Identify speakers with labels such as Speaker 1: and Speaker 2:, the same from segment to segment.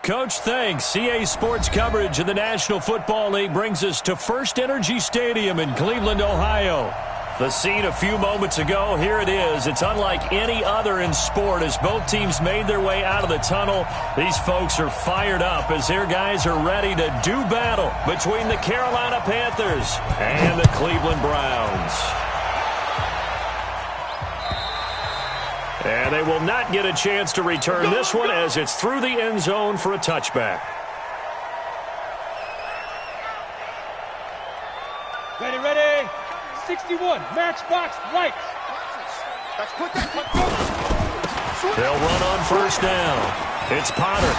Speaker 1: Coach, thanks. CA Sports coverage of the National Football League brings us to First Energy Stadium in Cleveland, Ohio. The scene a few moments ago, here it is. It's unlike any other in sport as both teams made their way out of the tunnel. These folks are fired up as their guys are ready to do battle between the Carolina Panthers and the Cleveland Browns. And they will not get a chance to return this one as it's through the end zone for a touchback.
Speaker 2: Ready. 61, matchbox right.
Speaker 1: They'll run on first down. It's Potter.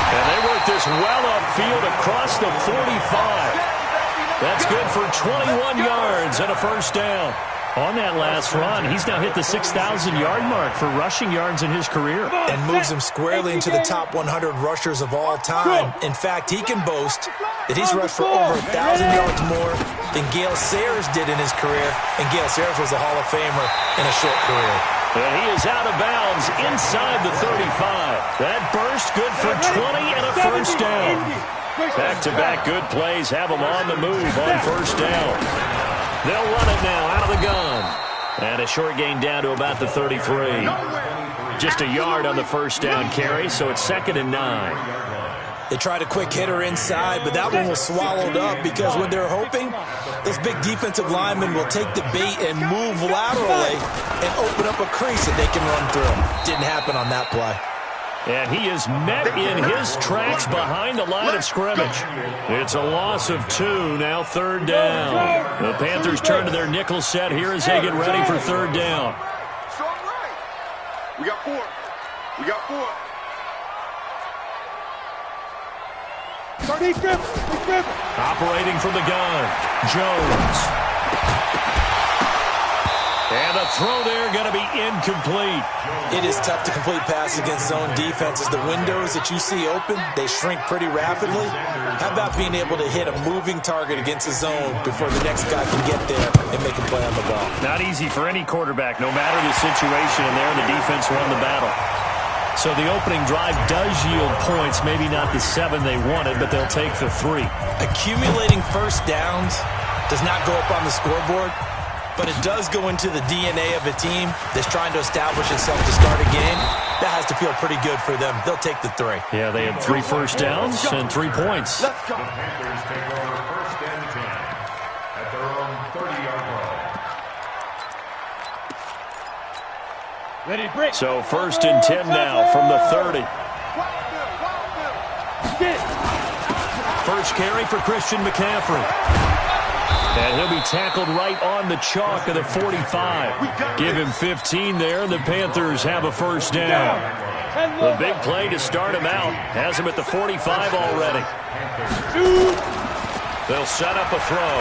Speaker 1: And they work this well upfield across the 45. That's good for 21 yards and a first down. On that last run, he's now hit the 6,000-yard mark for rushing yards in his career.
Speaker 3: And moves him squarely into the top 100 rushers of all time. In fact, he can boast that he's rushed for over 1,000 yards more than Gale Sayers did in his career. And Gale Sayers was a Hall of Famer in a short career.
Speaker 1: And he is out of bounds inside the 35. That burst good for 20 and a first down. Back-to-back good plays have him on the move on first down. They'll run it now out of the gun. And a short gain down to about the 33. Just a yard on the first down carry, so it's 2nd and 9.
Speaker 3: They tried a quick hitter inside, but that one was swallowed up because when they're hoping, this big defensive lineman will take the bait and move laterally and open up a crease that they can run through. Didn't happen on that play.
Speaker 1: And he is met in his tracks behind the line of scrimmage. It's a loss of 2, now 3rd down. The Panthers turn to their nickel set here as they get ready for 3rd down.
Speaker 4: We got 4.
Speaker 1: Operating from the gun, Jones. And the throw there going to be incomplete.
Speaker 3: It is tough to complete passes against zone defenses. The windows that you see open, they shrink pretty rapidly. How about being able to hit a moving target against a zone before the next guy can get there and make a play on the ball?
Speaker 1: Not easy for any quarterback, no matter the situation in there. The defense won the battle. So the opening drive does yield points, maybe not the 7 they wanted, but they'll take the 3.
Speaker 3: Accumulating first downs does not go up on the scoreboard, but it does go into the DNA of a team that's trying to establish itself to start a game. That has to feel pretty good for them. They'll take the 3.
Speaker 1: Yeah, they had 3 first downs and 3 points.
Speaker 4: Let's go.
Speaker 5: Panthers take over 1st and 10 at their own 30-yard line.
Speaker 2: Ready, break.
Speaker 1: So 1st and 10 now from the 30. First carry for Christian McCaffrey. And he'll be tackled right on the chalk of the 45. Give him 15 there, and the Panthers have a first down. The big play to start him out has him at the 45 already. They'll set up a throw.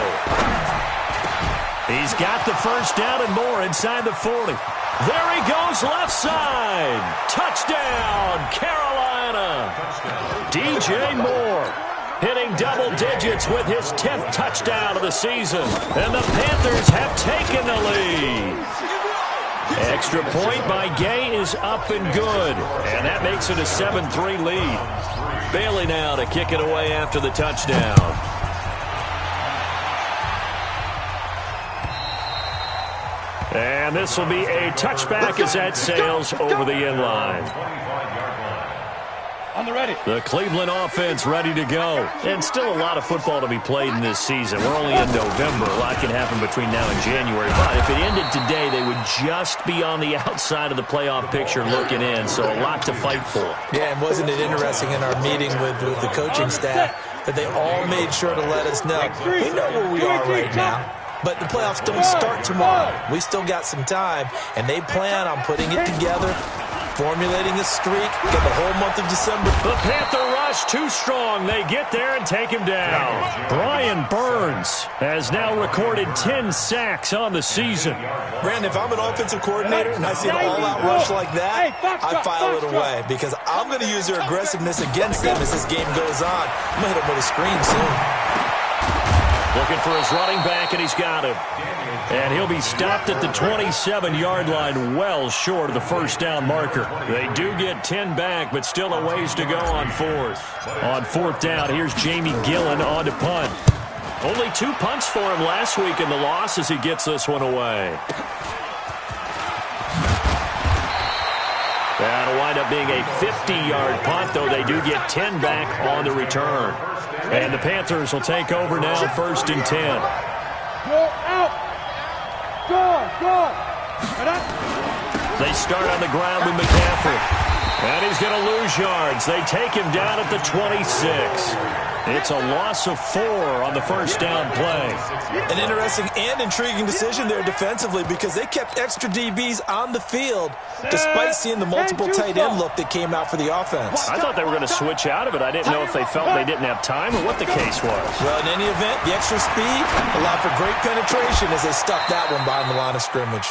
Speaker 1: He's got the first down and more inside the 40. There he goes, left side. Touchdown, Carolina. DJ Moore hitting double digits with his 10th touchdown of the season. And the Panthers have taken the lead. Extra point by Gay is up and good. And that makes it a 7-3 lead. Bailey now to kick it away after the touchdown. And this will be a touchback as that sails over the end line.
Speaker 2: On the ready.
Speaker 1: The Cleveland offense ready to go. And still a lot of football to be played in this season. We're only in November. A lot can happen between now and January. But if it ended today, they would just be on the outside of the playoff picture looking in. So a lot to fight for.
Speaker 3: Yeah, and wasn't it interesting in our meeting with the coaching staff that they all made sure to let us know, we know where we are right now. But the playoffs don't start tomorrow. We still got some time, and they plan on putting it together, formulating a streak, get the whole month of December.
Speaker 1: The Panther rush too strong. They get there and take him down. Brian Burns has now recorded 10 sacks on the season.
Speaker 3: Brandon, if I'm an offensive coordinator and I see an all-out rush like that, I file it away because I'm going to use their aggressiveness against them as this game goes on. I'm going to hit them with a screen soon.
Speaker 1: Looking for his running back, and he's got him. And he'll be stopped at the 27-yard line, well short of the first down marker. They do get 10 back, but still a ways to go on fourth. On fourth down, here's Jamie Gillen on to punt. Only 2 punts for him last week in the loss as he gets this one away. That'll wind up being a 50-yard punt, though they do get 10 back on the return. And the Panthers will take over now, 1st and 10.
Speaker 2: Go out. Go.
Speaker 1: They start on the ground with McCaffrey. And he's going to lose yards. They take him down at the 26. It's a loss of 4 on the first down play.
Speaker 3: An interesting and intriguing decision there defensively because they kept extra DBs on the field despite seeing the multiple tight end look that came out for the offense.
Speaker 1: I thought they were going to switch out of it. I didn't know if they felt they didn't have time or what the case was.
Speaker 3: Well, in any event, the extra speed allowed for great penetration as they stuffed that one behind the line of scrimmage.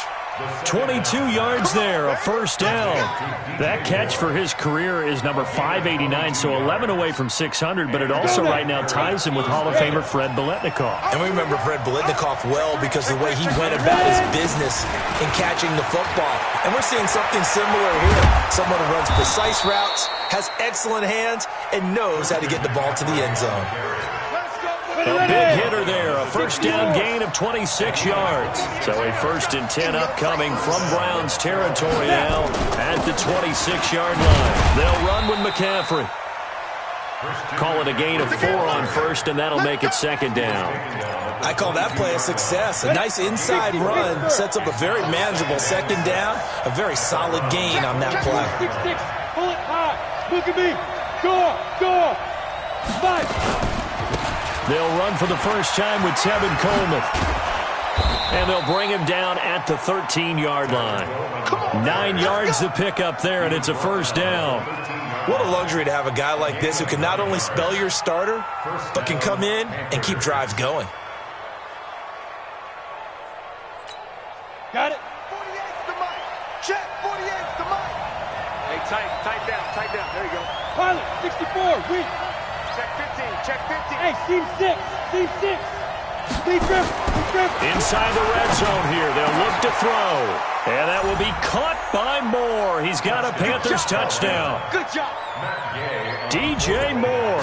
Speaker 1: 22 yards there, a first down. That catch for his career is number 589, so 11 away from 600, but it also right now ties him with Hall of Famer Fred Biletnikoff.
Speaker 3: And we remember Fred Biletnikoff well because of the way he went about his business in catching the football. And we're seeing something similar here. Someone who runs precise routes, has excellent hands, and knows how to get the ball to the end zone.
Speaker 1: A big hitter there, a first down gain of 26 yards. So a 1st and 10 upcoming from Browns territory now at the 26-yard line. They'll run with McCaffrey. Call it a gain of 4 on first, and that'll make it 2nd down.
Speaker 3: I call that play a success. A nice inside run sets up a very manageable 2nd down, a very solid gain on that play.
Speaker 2: 6-6, pull it high, look at me, go, 5.
Speaker 1: They'll run for the first time with Tevin Coleman. And they'll bring him down at the 13-yard line. 9 yards to pick up there, and it's a first down.
Speaker 3: What a luxury to have a guy like this who can not only spell your starter, but can come in and keep drives going.
Speaker 2: Got it.
Speaker 4: 48's the mic. Check, 48's the mic.
Speaker 2: Hey, tight down. There you go. Pilot, 64, weak. Check 15. Hey, seam 6. Lead grip.
Speaker 1: Inside the red zone here. They'll look to throw. And that will be caught by Moore. He's got a Panthers touchdown.
Speaker 2: Good job.
Speaker 1: DJ Moore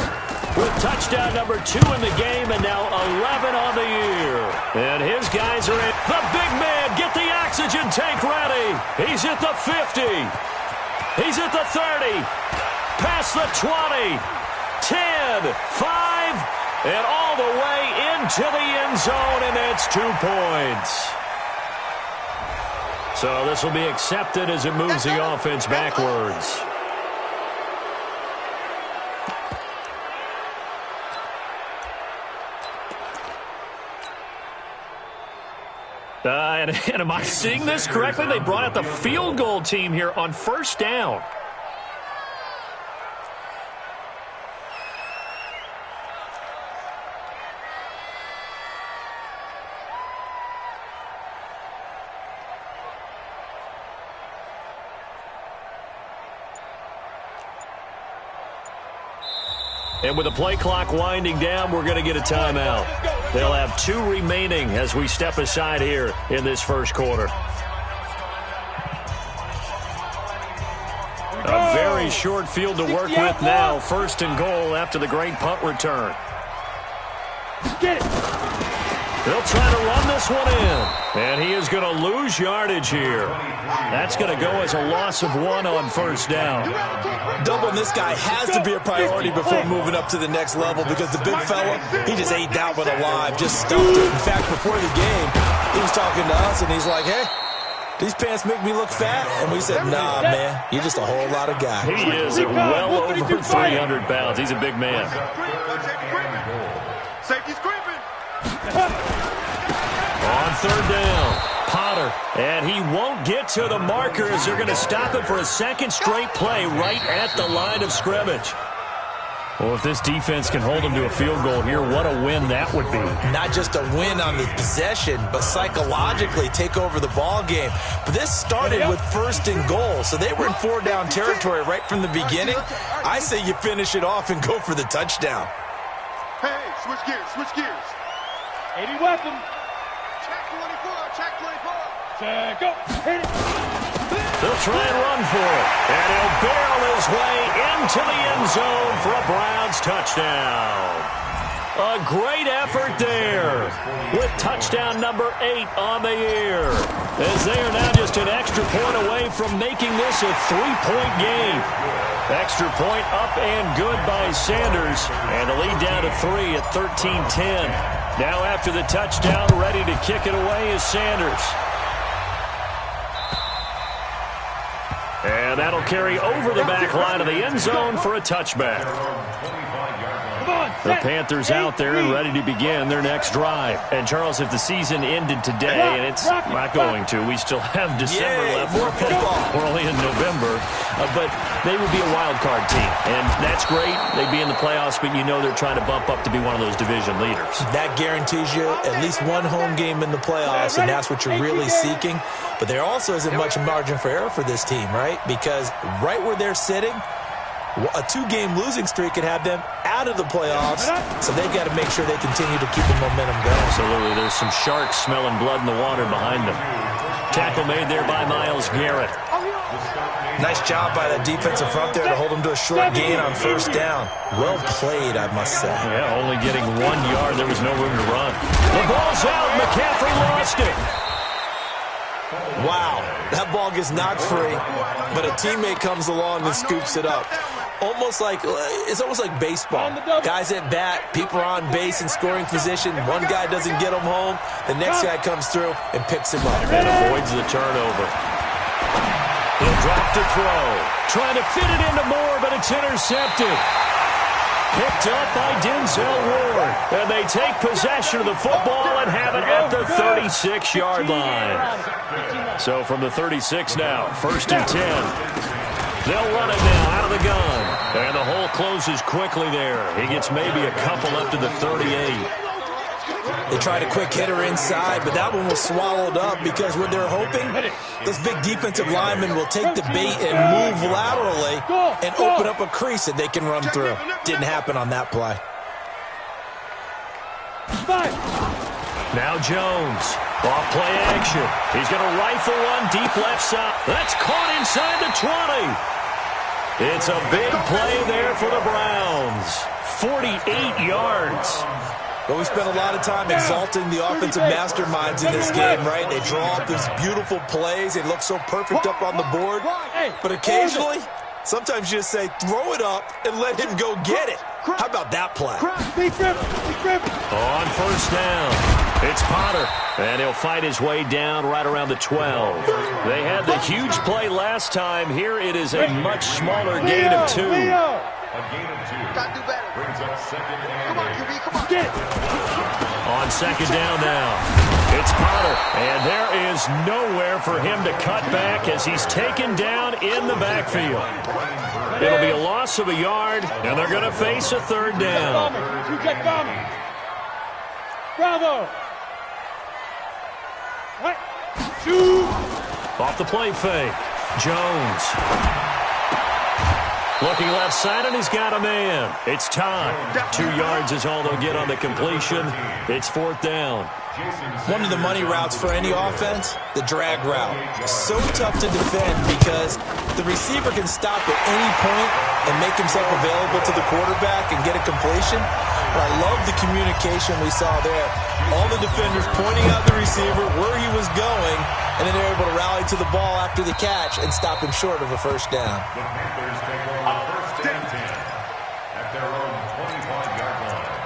Speaker 1: with touchdown number 2 in the game and now 11 on the year. And his guys are in. The big man, get the oxygen tank ready. He's at the 50. He's at the 30. Past the 20. 10, 5, and all the way into the end zone, and that's 2 points. So this will be accepted as it moves the offense backwards. And am I seeing this correctly? They brought out the field goal team here on first down. And with the play clock winding down, we're going to get a timeout. They'll have 2 remaining as we step aside here in this first quarter. A very short field to work with now. 1st and goal after the great punt return.
Speaker 2: Get it.
Speaker 1: They'll try to run this one in. And he is going to lose yardage here. That's going to go as a loss of 1 on first down.
Speaker 3: Doubling this guy has to be a priority before moving up to the next level because the big fella, he just ate that one alive, just stuffed it. In fact, before the game, he was talking to us, and he's like, hey, these pants make me look fat. And we said, nah, man, you're just a whole lot of guy.
Speaker 1: He is well over 300 pounds. He's a big man.
Speaker 4: Safety's creeping.
Speaker 1: On third down, Potter, and he won't get to the markers. They're going to stop it for a 2nd straight play right at the line of scrimmage. Well, if this defense can hold them to a field goal here, what a win that would be.
Speaker 3: Not just a win on the possession, but psychologically take over the ball game. But this started with 1st and goal, so they were in 4-down territory right from the beginning. I say you finish it off and go for the touchdown.
Speaker 4: Hey, switch gears.
Speaker 2: 80 weapon.
Speaker 4: Check 24, check 24.
Speaker 2: Check, go. Hit it.
Speaker 1: They'll try and run for it. And he'll barrel his way into the end zone for a Browns touchdown. A great effort there with touchdown number 8 on the year. As they are now just an extra point away from making this a 3-point game. Extra point up and good by Sanders. And the lead down to 3 at 13-10. Now after the touchdown, ready to kick it away is Sanders. And that'll carry over the back line of the end zone for a touchback. The Panthers out there and ready to begin their next drive. And, Charles, if the season ended today, and it's not going to, we still have December left.
Speaker 3: More football.
Speaker 1: We're only in November. But they would be a wild card team. And that's great. They'd be in the playoffs, but you know they're trying to bump up to be one of those division leaders.
Speaker 3: That guarantees you at least one home game in the playoffs, and that's what you're really seeking. But there also isn't much margin for error for this team, right? Because right where they're sitting, a 2-game losing streak could have them out of the playoffs, so they've got to make sure they continue to keep the momentum going.
Speaker 1: Absolutely. There's some sharks smelling blood in the water behind them. Tackle made there by Myles Garrett.
Speaker 3: Nice job by that defensive front there to hold them to a short gain on first down. Well played, I must say.
Speaker 1: Yeah, only getting 1 yard. There was no room to run. The ball's out. McCaffrey lost it.
Speaker 3: Wow, that ball gets knocked free, but a teammate comes along and scoops it up. It's almost like baseball. Guys at bat, people are on base in scoring position. One guy doesn't get him home. The next guy comes through and picks him up.
Speaker 1: And avoids the turnover. He'll drop to throw. Trying to fit it into Moore, but it's intercepted. Picked up by Denzel Ward. And they take possession of the football and have it at the 36-yard line. So from the 36 now, 1st and 10. They'll run it now out of the gun. And the hole closes quickly there. He gets maybe a couple up to the 38.
Speaker 3: They tried a quick hitter inside, but that one was swallowed up because what they're hoping, those big defensive linemen will take the bait and move laterally and open up a crease that they can run through. Didn't happen on that play.
Speaker 1: Now Jones. Off play action. He's going to rifle one deep left side. That's caught inside the 20. It's a big play there for the Browns. 48 yards.
Speaker 3: Well, we spent a lot of time exalting the offensive masterminds in this game, right? They draw up these beautiful plays. They look so perfect up on the board. But occasionally, sometimes you just say, throw it up and let him go get it. How about that play?
Speaker 1: On first down. It's Potter, and he'll fight his way down right around the 12. They had the huge play last time. Here it is a much smaller gain of 2.
Speaker 4: A gain of 2. Got to do better. Brings up 2nd and 8. Come on, QB, come on. Get it.
Speaker 1: On 2nd down now. It's Potter, and there is nowhere for him to cut back as he's taken down in the backfield. It'll be a loss of a yard, and they're going to face a 3rd down.
Speaker 2: Bravo. Right. Shoot.
Speaker 1: Off the play fake. Jones. Looking left side, and he's got a man. It's time. 2 yards is all they'll get on the completion. It's 4th down.
Speaker 3: One of the money routes for any offense, the drag route. So tough to defend because the receiver can stop at any point and make himself available to the quarterback and get a completion. But I love the communication we saw there. All the defenders pointing out the receiver, where he was going, and then they're able to rally to the ball after the catch and stop him short of a 1st down.
Speaker 5: The Panthers take over 1st and 10 at their own 25-yard line.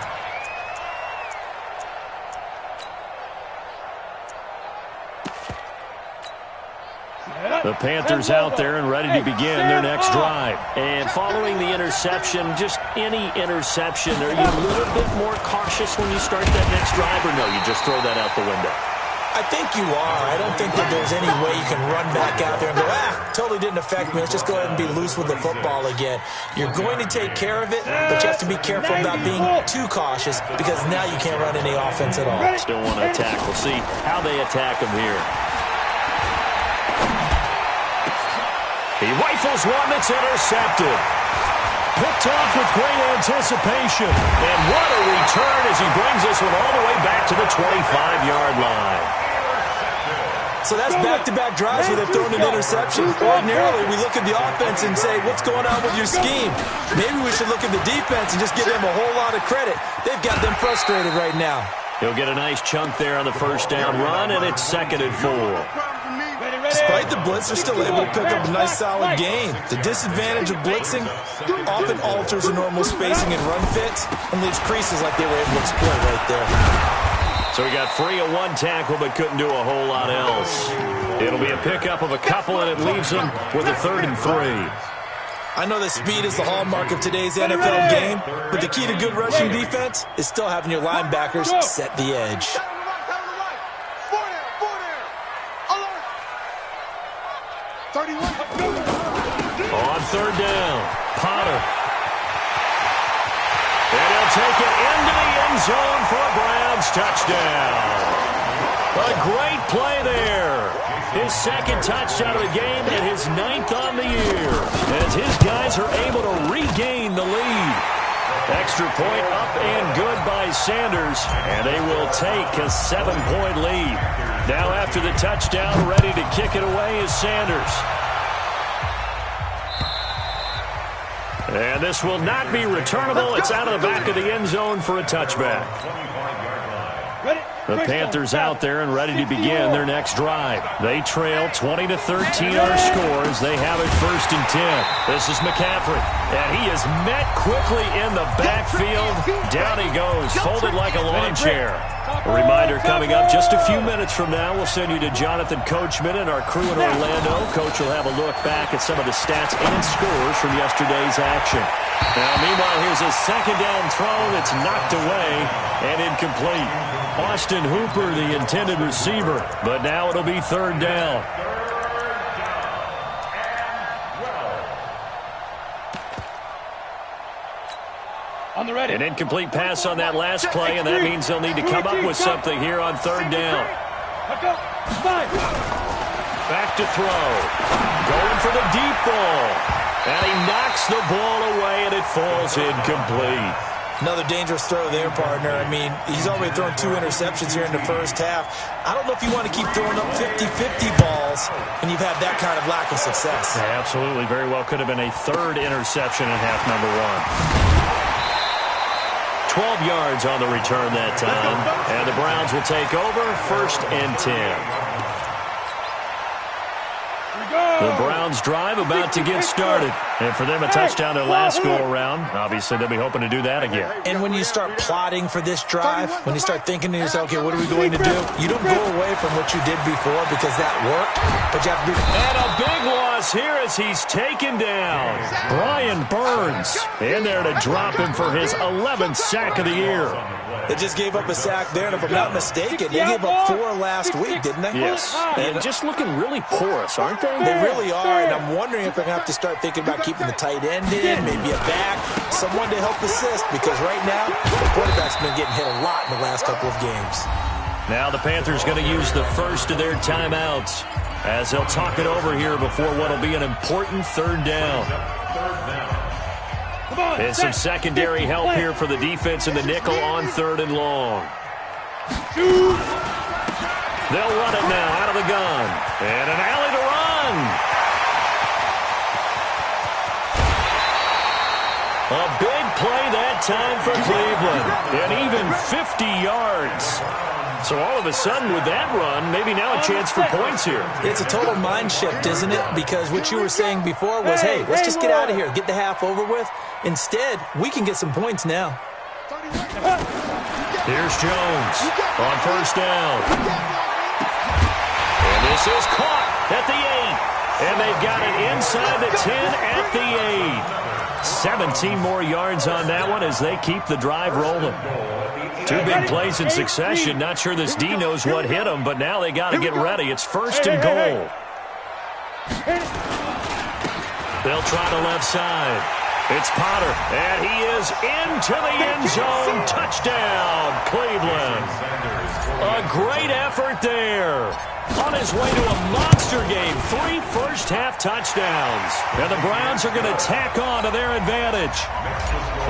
Speaker 1: The Panthers out there and ready to begin their next drive. And following the interception, just any interception, are you a little bit more cautious when you start that next drive, or no, you just throw that out the window?
Speaker 3: I think you are. I don't think that there's any way you can run back out there and go, totally didn't affect me. Let's just go ahead and be loose with the football again. You're going to take care of it, but you have to be careful about being too cautious because now you can't run any offense at all.
Speaker 1: Still want to attack. We'll see how they attack him here. He rifles one that's intercepted. Picked off with great anticipation. And what a return as he brings this one all the way back to the 25-yard line.
Speaker 3: So that's back-to-back drives where they've thrown an interception. Ordinarily, we look at the offense and say, what's going on with your scheme? Maybe we should look at the defense and just give them a whole lot of credit. They've got them frustrated right now.
Speaker 1: He'll get a nice chunk there on the first down run, and it's 2nd and 4.
Speaker 3: Despite the blitz, they're still able to pick up a nice, solid gain. The disadvantage of blitzing often alters the normal spacing and run fits and leaves creases like they were able to exploit right there.
Speaker 1: So he got free of one tackle but couldn't do a whole lot else. It'll be a pickup of a couple, and it leaves him with a 3rd and 3.
Speaker 3: I know that speed is the hallmark of today's NFL game, but the key to good rushing defense is still having your linebackers set the edge.
Speaker 1: On 3rd down, Potter. And he'll take it into the end zone for a Browns touchdown. A great play there. His 2nd touchdown of the game and his 9th on the year, as his guys are able to regain the lead. Extra point up and good by Sanders, and they will take a 7-point lead. Now after the touchdown, ready to kick it away is Sanders. And this will not be returnable. It's out of the back of the end zone for a touchback. The Panthers out there and ready to begin their next drive. They trail 20-13 our scores. They have it 1st and 10. This is McCaffrey. And he is met quickly in the backfield. Down he goes, folded like a lawn chair. A reminder coming up just a few minutes from now. We'll send you to Jonathan Coachman and our crew in Orlando. Coach will have a look back at some of the stats and scores from yesterday's action. Now, meanwhile, here's a 2nd down throw that's knocked away and incomplete. Austin Hooper, the intended receiver, but now it'll be 3rd down.
Speaker 2: On the ready.
Speaker 1: An incomplete pass on that last play, and that means they'll need to come up with something here on 3rd down. Back to throw. Going for the deep ball. And he knocks the ball away, and it falls incomplete.
Speaker 3: Another dangerous throw there, partner. I mean, he's already thrown 2 interceptions here in the first half. I don't know if you want to keep throwing up 50-50 balls when you've had that kind of lack of success.
Speaker 1: Yeah, absolutely. Very well could have been a 3rd interception in half number 1. 12 yards on the return that time. And the Browns will take over 1st and 10. The Browns drive about to get started. And for them, a touchdown their last go-around. Obviously, they'll be hoping to do that again.
Speaker 3: And when you start plotting for this drive, when you start thinking to yourself, okay, what are we going to do? You don't go away from what you did before because that worked. But you have to do.
Speaker 1: And a big loss here as he's taken down. Brian Burns in there to drop him for his 11th sack of the year.
Speaker 3: They just gave up a sack there, and if I'm not mistaken, they gave up 4 last week, didn't they?
Speaker 1: Yes. And just looking really porous, aren't they?
Speaker 3: They really are, and I'm wondering if they're going to have to start thinking about keeping the tight end in, maybe a back, someone to help assist, because right now, the quarterback's been getting hit a lot in the last couple of games.
Speaker 1: Now the Panthers going to use the first of their timeouts as they'll talk it over here before what will be an important 3rd down. And some secondary help here for the defense in the nickel on 3rd and long. They'll run it now out of the gun. And an alley to run. A big play that time for Cleveland. And even 50 yards. So all of a sudden with that run, maybe now a chance for points here.
Speaker 3: It's a total mind shift, isn't it? Because what you were saying before was, hey, let's just get out of here, get the half over with. Instead, we can get some points now.
Speaker 1: Here's Jones on 1st down. And this is caught at the 8. And they've got it inside the 10 at the 8. 17 more yards on that one as they keep the drive rolling. 2 big plays in succession. Not sure this D knows what hit them, but now they got to get ready. It's 1st and goal. They'll try the left side. It's Potter, and he is into the end zone. Touchdown, Cleveland. A great effort there. A on his way to a monster game. 3 first-half touchdowns. And the Browns are going to tack on to their advantage.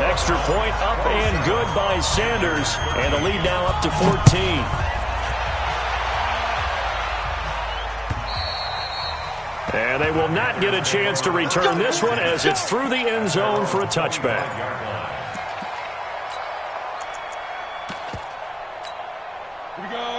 Speaker 1: Extra point up and good by Sanders. And the lead now up to 14. And they will not get a chance to return this one as it's through the end zone for a touchback.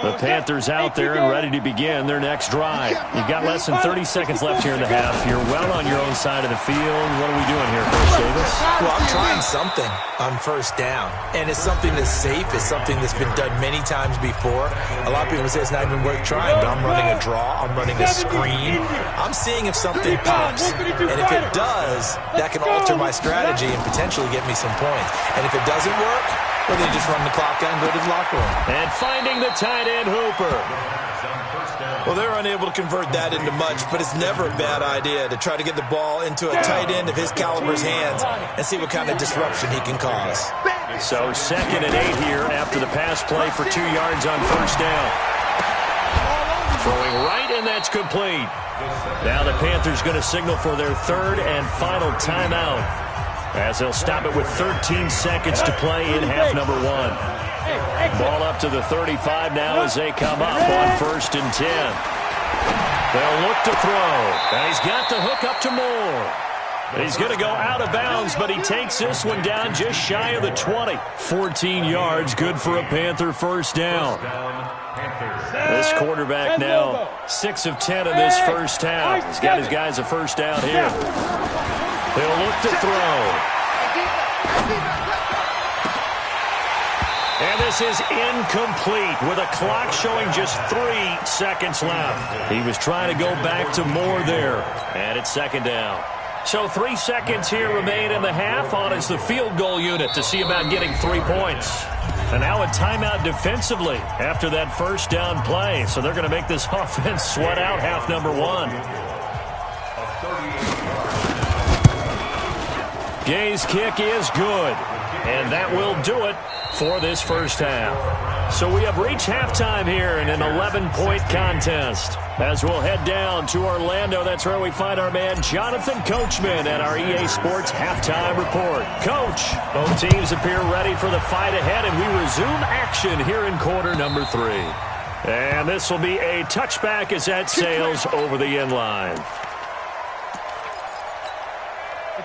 Speaker 1: The Panthers out there and ready to begin their next drive. You've got less than 30 seconds left here in the half. You're well on your own side of the field. What are we doing here, Coach Davis?
Speaker 3: Well, I'm trying something on first down. And it's something that's safe. It's something that's been done many times before. A lot of people say it's not even worth trying, but I'm running a draw. I'm running a screen. I'm seeing if something pops. And if it does, that can alter my strategy and potentially get me some points. And if it doesn't work, well, they just run the clock out and go to the locker room.
Speaker 1: And finding the tight end, Hooper.
Speaker 3: Well, they're unable to convert that into much, but it's never a bad idea to try to get the ball into a tight end of his caliber's hands and see what kind of disruption he can cause.
Speaker 1: So 2nd and 8 here after the pass play for 2 yards on first down. Throwing right, and that's complete. Now the Panthers going to signal for their 3rd and final timeout, as they'll stop it with 13 seconds to play in half number 1. Ball up to the 35 now as they come up on 1st and 10. They'll look to throw, and he's got the hook up to Moore. He's going to go out of bounds, but he takes this one down just shy of the 20. 14 yards, good for a Panther first down. This quarterback now 6 of 10 in this first half. He's got his guys a first down here. They'll look to throw. And this is incomplete with a clock showing just 3 seconds left. He was trying to go back to Moore there. And it's 2nd down. So 3 seconds here remain in the half on as the field goal unit to see about getting 3 points. And now a timeout defensively after that first down play. So they're going to make this offense sweat out half number 1. Gay's kick is good. And that will do it for this first half. So we have reached halftime here in an 11-point contest. As we'll head down to Orlando, that's where we find our man Jonathan Coachman at our EA Sports Halftime Report. Coach, both teams appear ready for the fight ahead, and we resume action here in quarter number 3. And this will be a touchback as that sails over the end line.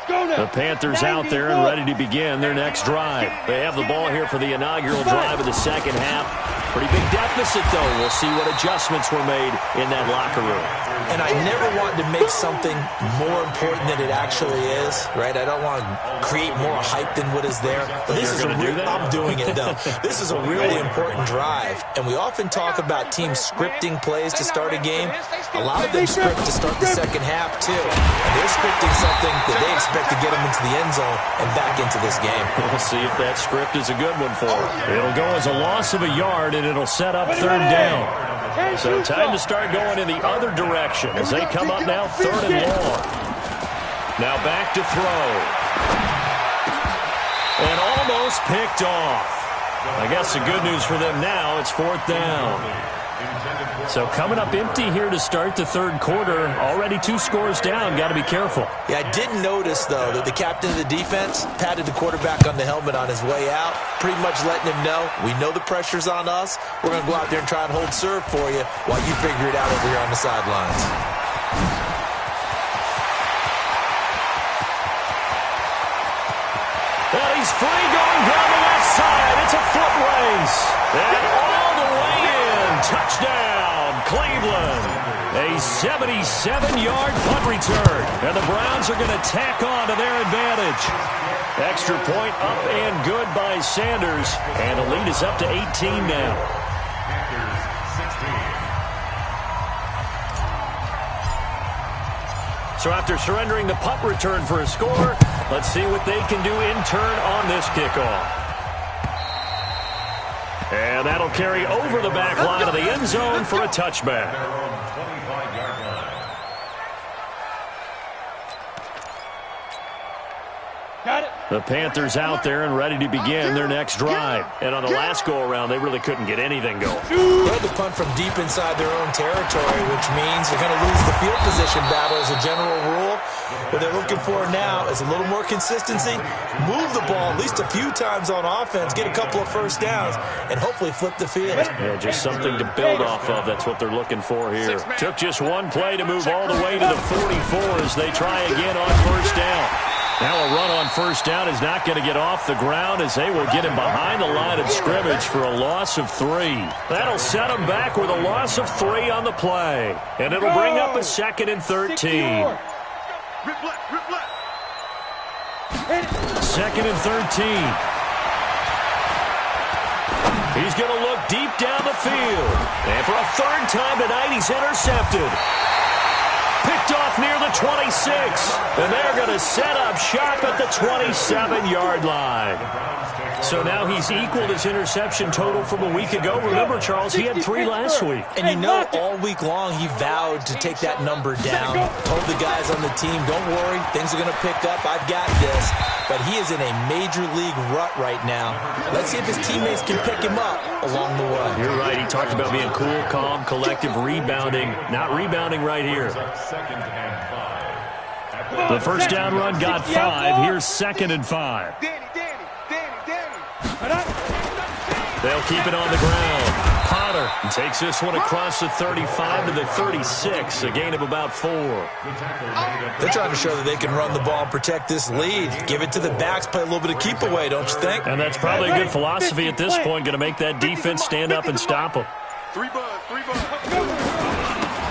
Speaker 1: The Panthers out there and ready to begin their next drive. They have the ball here for the inaugural drive of the second half. Pretty big deficit, though. We'll see what adjustments were made in that locker room.
Speaker 3: And I never want to make something more important than it actually is, right? I don't want to create more hype than what is there. But this is I'm doing it, though. This is a really important drive. And we often talk about teams scripting plays to start a game. A lot of them script to start the second half, too. And they're scripting something that they expect to get them into the end zone and back into this game.
Speaker 1: We'll see if that script is a good one for them. It'll go as a loss of a yard, and it'll set up 3rd down. So time to start going in the other direction as they come up now 3rd and long. Now back to throw. And almost picked off. I guess the good news for them now, it's 4th down. So coming up empty here to start the 3rd quarter. Already 2 scores down. Got to be careful.
Speaker 3: Yeah, I did notice, though, that the captain of the defense patted the quarterback on the helmet on his way out, pretty much letting him know, we know the pressure's on us. We're going to go out there and try and hold serve for you while you figure it out over here on the sidelines.
Speaker 1: Well, he's free going down the left side. It's a foot race. And all the way in. Touchdown, Cleveland. A 77-yard punt return. And the Browns are going to tack on to their advantage. Extra point up and good by Sanders. And the lead is up to 18 now. So after surrendering the punt return for a score, let's see what they can do in turn on this kickoff. And that'll carry over the back line of the end zone for a touchback.
Speaker 2: Got it.
Speaker 1: The Panthers out there and ready to begin their next drive. And on the last go-around, they really couldn't get anything going.
Speaker 3: They had to punt from deep inside their own territory, which means they're going to lose the field position battle as a general rule. What they're looking for now is a little more consistency, move the ball at least a few times on offense, get a couple of first downs, and hopefully flip the field.
Speaker 1: Yeah, just something to build off of. That's what they're looking for here. Took just one play to move all the way to the 44 as they try again on first down. Now a run on first down is not going to get off the ground as they will get him behind the line of scrimmage for a loss of 3. That'll set him back with a loss of 3 on the play. And it'll bring up a 2nd and 13. 2nd and 13. He's going to look deep down the field. And for a 3rd time tonight, he's intercepted. Picked off near the 26. And they're going to set up shop at the 27-yard line. So now he's equaled his interception total from a week ago. Remember, Charles, he had 3 last week.
Speaker 3: And you know, all week long he vowed to take that number down. Told the guys on the team, don't worry, things are going to pick up. I've got this. But he is in a major league rut right now. Let's see if his teammates can pick him up along the way.
Speaker 1: You're right. He talked about being cool, calm, collective, rebounding. Not rebounding right here. The first down run got 5. Here's 2nd and 5. They'll keep it on the ground. Potter takes this one across the 35 to the 36, a gain of about 4.
Speaker 3: They're trying to show that they can run the ball and protect this lead. Give it to the backs, play a little bit of keep away, don't you think?
Speaker 1: And that's probably a good philosophy at this point, going to make that defense stand up and stop them.
Speaker 2: 3 bucks.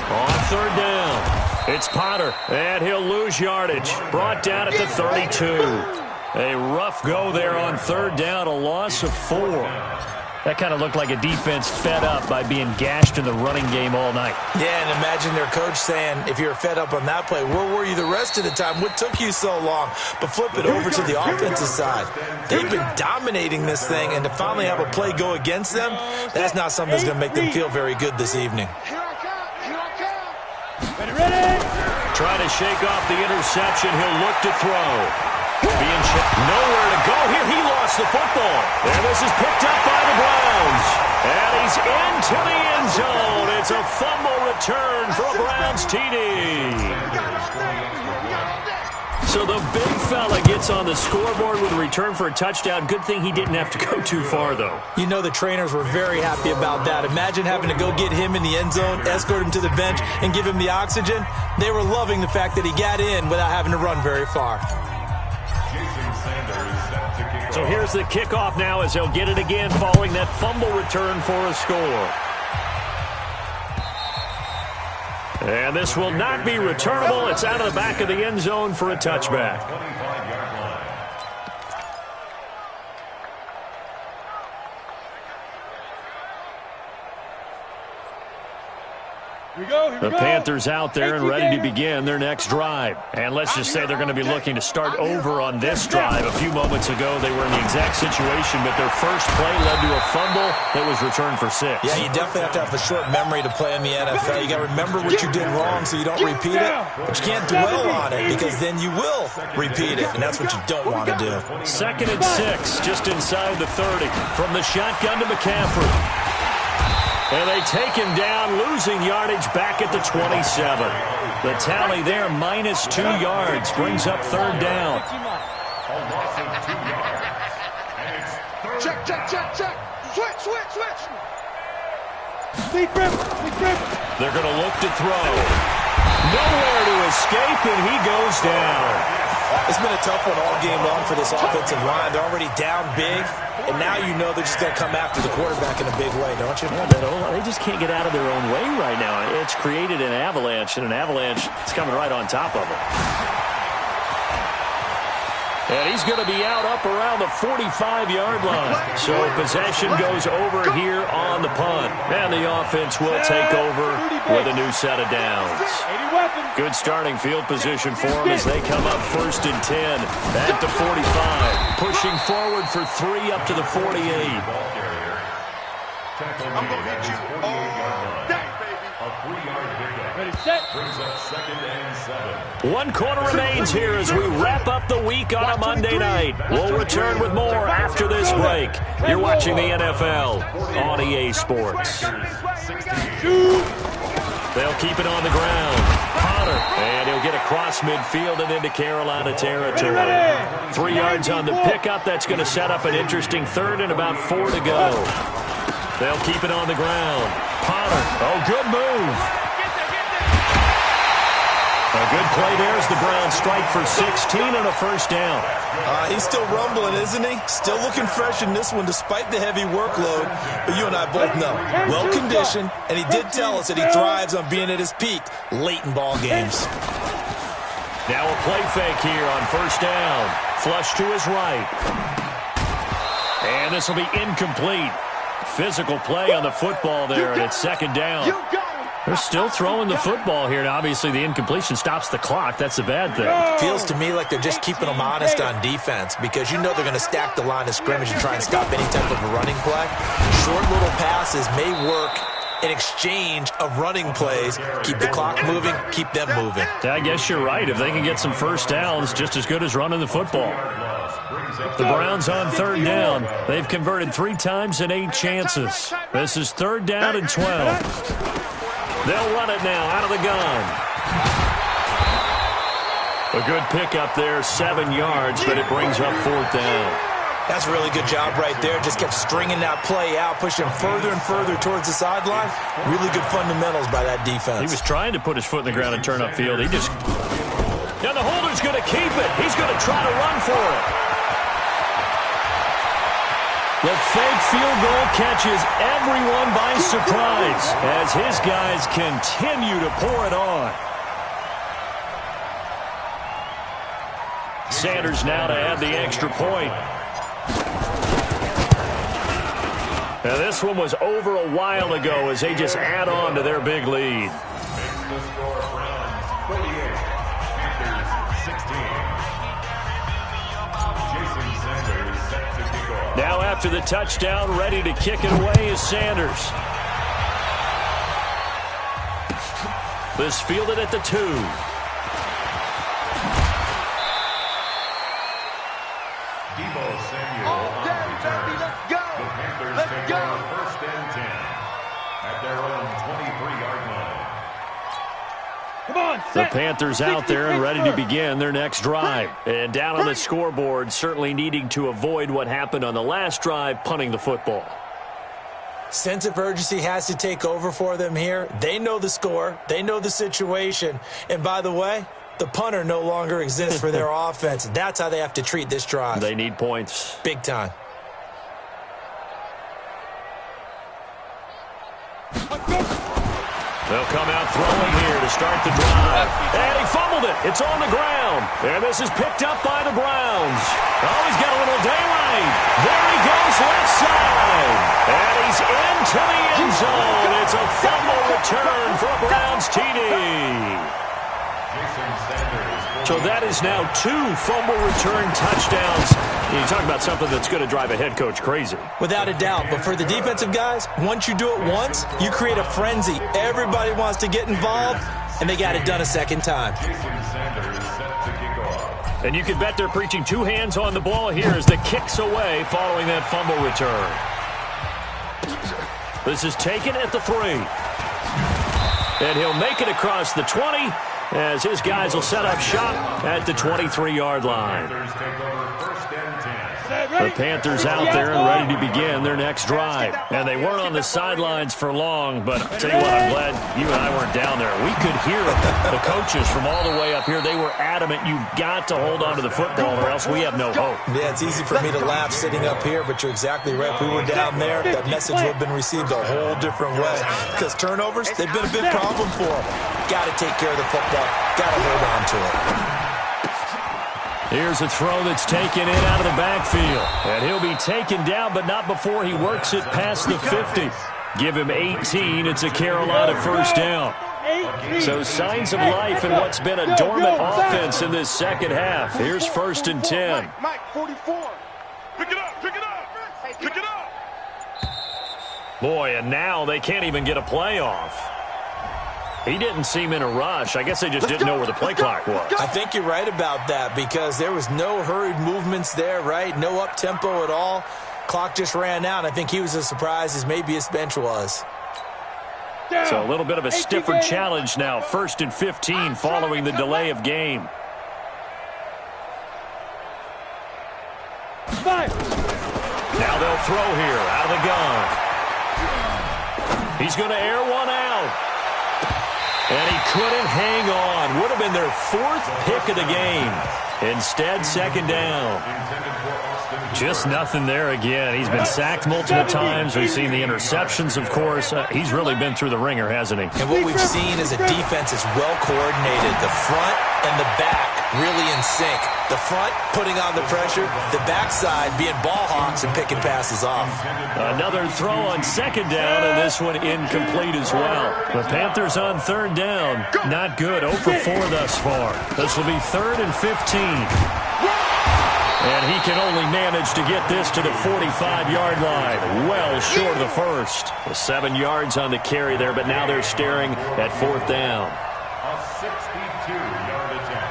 Speaker 1: On 3rd down, it's Potter, and he'll lose yardage. Brought down at the 32. A rough go there on 3rd down, a loss of 4. That kind of looked like a defense fed up by being gashed in the running game all night.
Speaker 3: Yeah, and imagine their coach saying, if you're fed up on that play, where were you the rest of the time? What took you so long? But flip it over to the offensive side. They've been dominating this thing, and to finally have a play go against them, that's not something that's going to make them feel very good this evening.
Speaker 2: Ready?
Speaker 1: Trying to shake off the interception. He'll look to throw. Being checked. Nowhere to go here. He lost the football. And this is picked up by the Browns. And he's into the end zone. It's a fumble return for a Browns TD. So the big fella gets on the scoreboard with a return for a touchdown. Good thing he didn't have to go too far, though.
Speaker 3: You know the trainers were very happy about that. Imagine having to go get him in the end zone, escort him to the bench, and give him the oxygen. They were loving the fact that he got in without having to run very far.
Speaker 1: So here's the kickoff now as they'll get it again following that fumble return for a score. And this will not be returnable. It's out of the back of the end zone for a touchback. The Panthers out there and ready to begin their next drive. And let's just say they're going to be looking to start over on this drive. A few moments ago, they were in the exact situation, but their first play led to a fumble that was returned for 6.
Speaker 3: Yeah, you definitely have to have a short memory to play in the NFL. You got to remember what you did wrong so you don't repeat it, but you can't dwell on it because then you will repeat it, and that's what you don't want to do.
Speaker 1: 2nd and 6, just inside the 30. From the shotgun to McCaffrey. And they take him down, losing yardage back at the 27. The tally there, -2 yards, brings up 3rd down.
Speaker 2: Check. Switch. Speed grip.
Speaker 1: They're going to look to throw. Nowhere to escape, and he goes down.
Speaker 3: It's been a tough one all game long for this offensive line. They're already down big, and now you know they're just going to come after the quarterback in a big way, don't you?
Speaker 1: Yeah, they just can't get out of their own way right now. It's created an avalanche, and an avalanche is coming right on top of them. And he's going to be out up around the 45-yard line. So possession goes over here on the punt. And the offense will take over with a new set of downs. Good starting field position for them as they come up 1st and 10 at the 45. Pushing forward for 3 up to the 48.
Speaker 2: I'm going to hit you all day, baby.
Speaker 5: 3-yard pickup.
Speaker 2: Ready, set.
Speaker 5: Brings up 2nd and 7.
Speaker 1: 1 quarter remains here as we wrap up the week on a Monday night. We'll return with more after this break. You're watching the NFL on EA Sports. They'll keep it on the ground. Potter, and he'll get across midfield and into Carolina territory. 3 yards on the pickup. That's going to set up an interesting third and about 4 to go. They'll keep it on the ground. Potter, oh, good move. A good play there as the Browns strike for 16 and a first down.
Speaker 3: He's still rumbling, isn't he? Still looking fresh in this one despite the heavy workload. But you and I both know, well-conditioned, and he did tell us that he thrives on being at his peak late in ball games.
Speaker 1: Now a play fake here on first down. Flush to his right. And this will be incomplete. Physical play on the football there, and it's second down. They're still throwing the football here, and obviously the incompletion stops the clock. That's a bad thing.
Speaker 3: Feels to me like they're just keeping them honest on defense because you know they're going to stack the line of scrimmage and try and stop any type of a running play. Short little passes may work in exchange of running plays. Keep the clock moving, keep them moving.
Speaker 1: I guess you're right. If they can get some first downs, just as good as running the football. The Browns on third down. They've converted 3 times in 8 chances. This is third down and 12. They'll run it now out of the gun. A good pickup there, 7 yards, but it brings up 4th down.
Speaker 3: That's a really good job right there. Just kept stringing that play out, pushing further and further towards the sideline. Really good fundamentals by that defense.
Speaker 1: He was trying to put his foot in the ground and turn upfield. He just... Now the holder's going to keep it. He's going to try to run for it. The fake field goal catches everyone by surprise as his guys continue to pour it on. Sanders now to add the extra point. Now this one was over a while ago as they just add on to their big lead.
Speaker 5: The score, Browns 48, Panthers 16. Jason Sanders set to kick off.
Speaker 1: Now after the touchdown, ready to kick it away is Sanders. This fielded at the 2.
Speaker 5: Debo Samuel on return. The Panthers take over 1st and 10 at their own 23-yard line.
Speaker 2: Come on,
Speaker 1: The Panthers out there and ready to begin their next drive. And down on the scoreboard, certainly needing to avoid what happened on the last drive, punting the football.
Speaker 3: Sense of urgency has to take over for them here. They know the score. They know the situation. And by the way, the punter no longer exists for their offense. That's how they have to treat this drive.
Speaker 1: They need points.
Speaker 3: Big time.
Speaker 1: They'll come out throwing here to start the drive. And he fumbled it. It's on the ground. And this is picked up by the Browns. Oh, he's got a little daylight. There he goes, left side. And he's into the end zone. It's a fumble return for a Browns TD. So that is now 2 fumble return touchdowns. You talk about something that's going to drive a head coach crazy.
Speaker 3: Without a doubt. But for the defensive guys, once you do it once, you create a frenzy. Everybody wants to get involved, and they got it done a second time.
Speaker 1: And you can bet they're preaching 2 hands on the ball here as the kick's away following that fumble return. This is taken at the 3. And he'll make it across the 20 as his guys will set up shop at the 23-yard line. The Panthers out there and ready to begin their next drive. And they weren't on the sidelines for long, but I'll tell you what, I'm glad you and I weren't down there. We could hear the coaches from all the way up here. They were adamant, you've got to hold on to the football or else we have no hope.
Speaker 3: Yeah, it's easy for me to laugh sitting up here, but you're exactly right. If we were down there, that message would have been received a whole different way. Because turnovers, they've been a big problem for them. Got to take care of the football. Got to hold on to it.
Speaker 1: Here's a throw that's taken in out of the backfield. And he'll be taken down, but not before he works it past the 50. Give him 18. It's a Carolina first down. So signs of life in what's been a dormant offense in this second half. Here's 1st and 10.
Speaker 2: Mike, 44. Pick it up, pick it up, pick it up.
Speaker 1: Boy, and now they can't even get a play off. He didn't seem in a rush. I guess they just didn't know where the play clock was.
Speaker 3: I think you're right about that because there was no hurried movements there, right? No up-tempo at all. Clock just ran out. I think he was as surprised as maybe his bench was.
Speaker 1: So a little bit of a stiffer challenge now. 1st and 15 following the delay of game. Now they'll throw here out of the gun. He's going to air one out. And he couldn't hang on. Would have been their 4th pick of the game. Instead, 2nd down. Just nothing there again. He's been sacked multiple times. We've seen the interceptions, of course. He's really been through the ringer, hasn't he?
Speaker 3: And what we've seen is a defense is well coordinated. The front and the back really in sync. The front putting on the pressure, the backside being ball hawks and picking passes off.
Speaker 1: Another throw on 2nd down, and this one incomplete as well. The Panthers on 3rd down. Not good. 0 for 4 thus far. This will be 3rd and 15. And he can only manage to get this to the 45-yard line. Well short of the first. 7 yards on the carry there, but now they're staring at 4th down.
Speaker 5: A 62-yard attempt.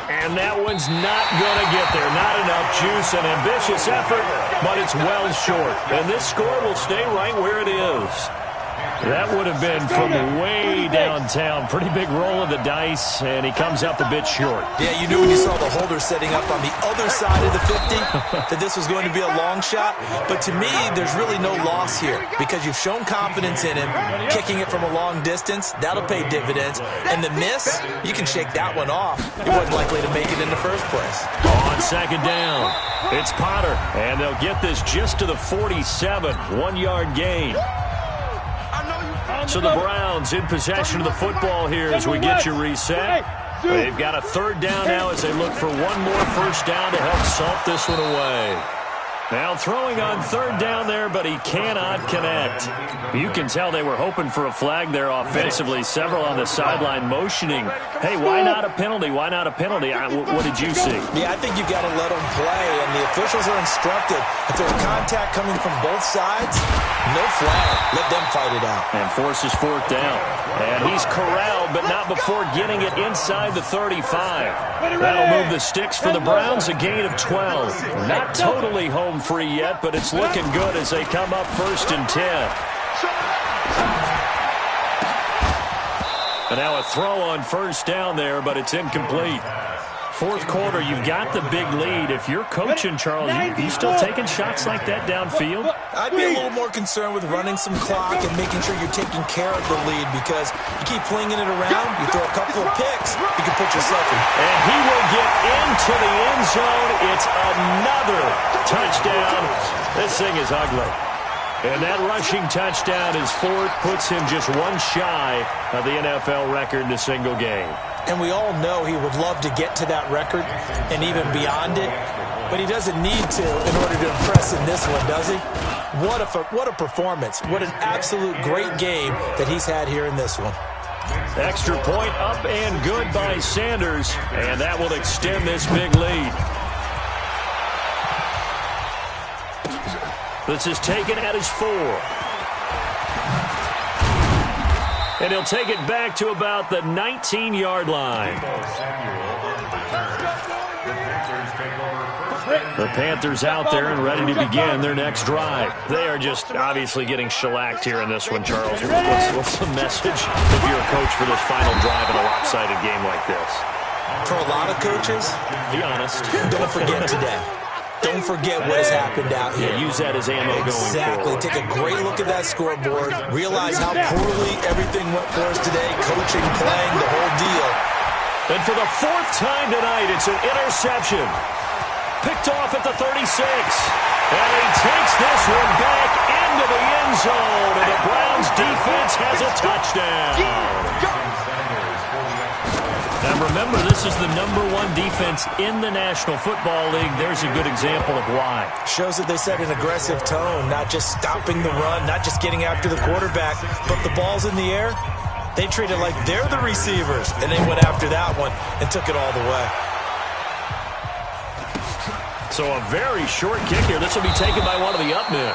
Speaker 1: And that one's not going to get there. Not enough juice. An ambitious effort, but it's well short. And this score will stay right where it is. That would have been from way downtown. Pretty big roll of the dice, and he comes up a bit short.
Speaker 3: Yeah, you knew when you saw the holder setting up on the other side of the 50 that this was going to be a long shot. But to me, there's really no loss here because you've shown confidence in him. Kicking it from a long distance, that'll pay dividends. And the miss, you can shake that one off. He wasn't likely to make it in the first place.
Speaker 1: On 2nd down, it's Potter, and they'll get this just to the 47. 1-yard gain. So the Browns in possession of the football here as we get you reset. They've got a 3rd down now as they look for one more 1st down to help salt this one away. Now throwing on 3rd down there, but he cannot connect. You can tell they were hoping for a flag there offensively. Several on the sideline motioning, hey, why not a penalty? Why not a penalty? What did you see?
Speaker 3: Yeah, I think you've got to let them play, and the officials are instructed. If there's contact coming from both sides, no flag. Let them fight it out.
Speaker 1: And forces 4th down. And he's corralled, but not before getting it inside the 35. That'll move the sticks for the Browns, a gain of 12. Not totally home free yet, but it's looking good as they come up 1st and 10. And now a throw on 1st down there, but it's incomplete. 4th quarter, you've got the big lead. If you're coaching, Charles, you still taking shots like that downfield?
Speaker 3: I'd be a little more concerned with running some clock and making sure you're taking care of the lead because you keep flinging it around, you throw a couple of picks, you can put yourself in.
Speaker 1: And he will get into the end zone. It's another touchdown. This thing is ugly. And that rushing touchdown is 4th, puts him just one shy of the NFL record in a single game.
Speaker 3: And we all know he would love to get to that record and even beyond it, but he doesn't need to in order to impress in this one, does he? What a performance. What an absolute great game that he's had here in this one.
Speaker 1: Extra point up and good by Sanders, and that will extend this big lead. This is taken at his 4. And he'll take it back to about the 19-yard line. The Panthers out there and ready to begin their next drive. They are just obviously getting shellacked here in this one, Charles. What's the message if you're a coach for this final drive in a lopsided game like this?
Speaker 3: For a lot of coaches,
Speaker 1: be honest.
Speaker 3: Don't forget today. Don't forget what has happened out here.
Speaker 1: Yeah, use that as ammo going forward.
Speaker 3: Exactly. Take a great look at that scoreboard. Realize how poorly everything went for us today. Coaching, playing, the whole deal.
Speaker 1: And for the 4th time tonight, it's an interception. Picked off at the 36. And he takes this one back into the end zone. And the Browns defense has a touchdown. Now remember, this is the #1 defense in the National Football League. There's a good example of why.
Speaker 3: Shows that they set an aggressive tone, not just stopping the run, not just getting after the quarterback, but the ball's in the air. They treat it like they're the receivers, and they went after that one and took it all the way.
Speaker 1: So a very short kick here. This will be taken by one of the up men.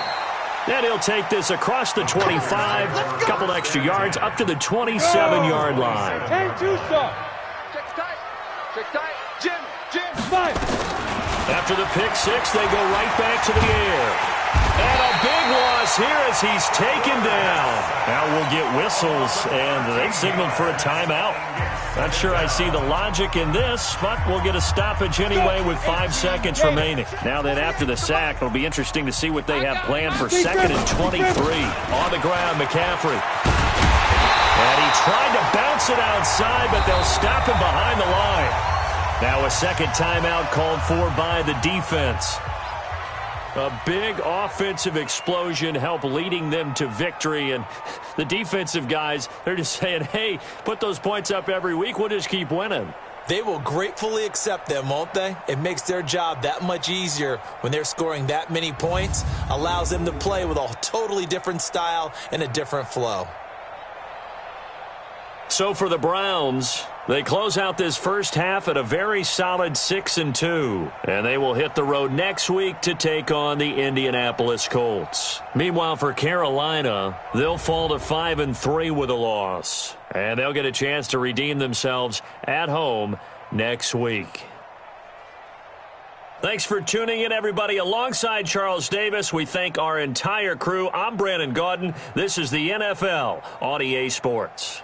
Speaker 1: And he'll take this across the 25, a couple extra yards, up to the 27-yard line.
Speaker 2: 10-2 start. Check tight. Check tight. Jim. Five.
Speaker 1: After the pick six, they go right back to the air. And a big loss here as he's taken down. Now we'll get whistles, and they've signaled for a timeout. Not sure I see the logic in this, but we'll get a stoppage anyway with 5 seconds remaining. Now then, after the sack, it'll be interesting to see what they have planned for 2nd and 23. On the ground, McCaffrey. And he tried to bounce it outside, but they'll stop him behind the line. Now a second timeout called for by the defense. A big offensive explosion helped leading them to victory, and the defensive guys, they're just saying, hey, put those points up every week, we'll just keep winning.
Speaker 3: They will gratefully accept them, won't they? It makes their job that much easier when they're scoring that many points, allows them to play with a totally different style and a different flow.
Speaker 1: So for the Browns, they close out this first half at a very solid 6-2. And they will hit the road next week to take on the Indianapolis Colts. Meanwhile, for Carolina, they'll fall to 5-3 with a loss. And they'll get a chance to redeem themselves at home next week. Thanks for tuning in, everybody. Alongside Charles Davis, we thank our entire crew. I'm Brandon Gaudin. This is the NFL on EA Sports.